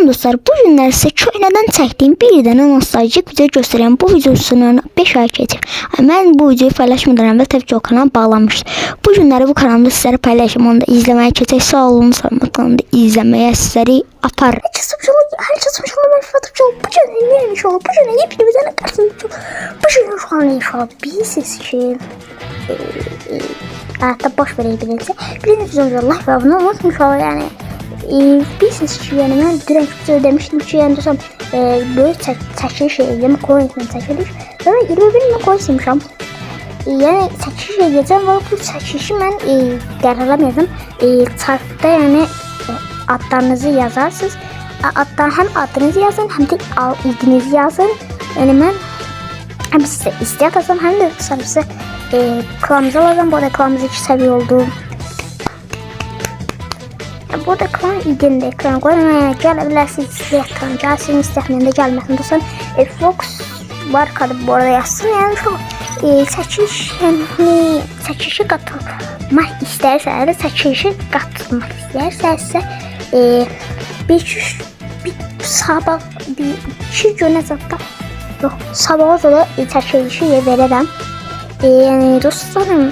Salam dostlar, bu günlər sizə köhnədən çəkdiyim bir dənə nostaljik video göstərəyəm. Bu videosunun 5 ay keçib. Mən bu videoyu paylaşmadan əvvəl təbii ki o kanala bağlanmışdım. Bu günləri bu kanalda sizlərə paylaşım, onu da izləməyə keçək. Sağ olun, kanalda izləməyə sizləri apar. Hər kəs mən Fatıqçı bu gün neymiş olub? Bu gün yepyeni bir dənə qarşınızda. Bu gün şu an inşallah bilirsiniz ki hatta boş vereyim bilinsə. Bilirsiniz ki Allah və bunu unutmuş olur yəni. Bilirsiniz ki, yəni mən dünən video demişdim ki, yəni desəm böyük çəkiliş edəcəm, coinlə çəkiliş. Və mən 21 coin yəni çəkiliş edəcəm və bu çəkilişi mən qərarlamayacağım. Çarpda yəni adlarınızı yazarsınız. Həm adınızı yazın, həm də idinizi yazın. Yəni mən həm sizə istəyət alsam, həm də sizə klanımızı alacağım. Bu arada klanımız 2 səviyyə oldu. Burada klan idində ekran qoyun, gələ bilərsiniz, sizə yatan gəlsin, istəyəndə gəlməsin. Dostlar, Fox var kadı bu arada yazsın. Yəni çox çəkilişi qatılmaq istəyirsənsə, çəkilişi qatılmaq istəyirsənsə, sabah, 2 günə zaten, yox, sabaha da çəkilişi verərəm. Yəni dostlarım,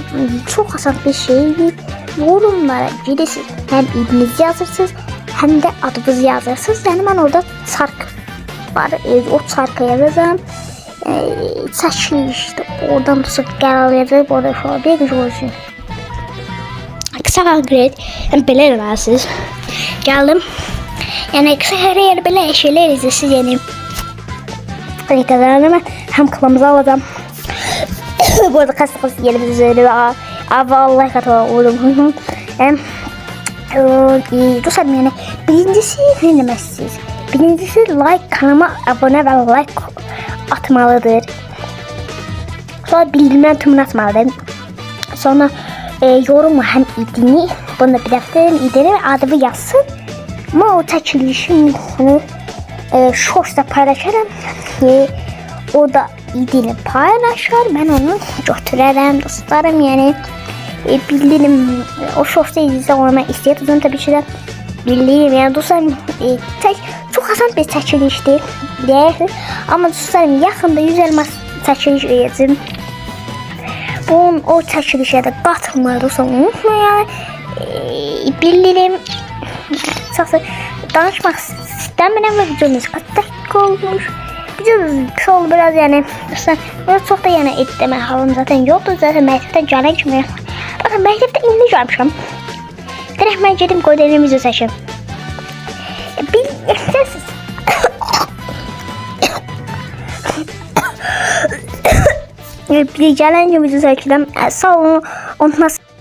çox asan bir şeydir. Yorumlara girirsiniz, həm idinizi yazırsınız, həm də adınızı yazırsınız. Yəni mən orada çark var, o çarka yazacağım. Çəkilişdə oradan da qərar verəcək, orada şu an bir gün olsun. Qısa konkret, belə eləməlisiniz. Gəldim. Yəni qısa konkret belə şeylər izləsiniz, yəni. Qeydələrini mən həm klanımızı alacağım. Bu arada kastıqlısı gelip üzeri ve vallahi katı oldum. Dostlarım yani birincisi ne demezsiniz? Birincisi like, kanalıma abone ve like atmalıdır. Sonra bildirimler tümünü atmalıdır. Sonra yorumu hem idini, bunu bir defterin idini ve adımı yazsın. Ama o çəkilişin shorts'da paylaşırım. O da idini paylaşır, ben onu götürürüm dostlarım. Yani bildirim o shorts'ta izləyirsə ona istəyət uzun tabii ki de bildirim. Yani dostlarım çok asan bir çəkilişdir deyərsiniz. Ama dostlarım yaxında 100 elmas çəkiliş edəcəm. Bunun o çəkilişə də qatılmayı dostlarım unutmayın. Bildirim danışmaq istəmirəm və videomuz kaç dakika olmuş. Videomuz kısa oldu biraz yani. Burada çok da yani editleme halım zaten yoktu. Zaten məktəbdən gələn kimi. Bakın məktəbdə indi gəlmişəm. Direkt mən gedim qoyduğum video seçim. İstərsiniz. Bir gələn kimi video seçirəm. Sağ olun. Unutmasın.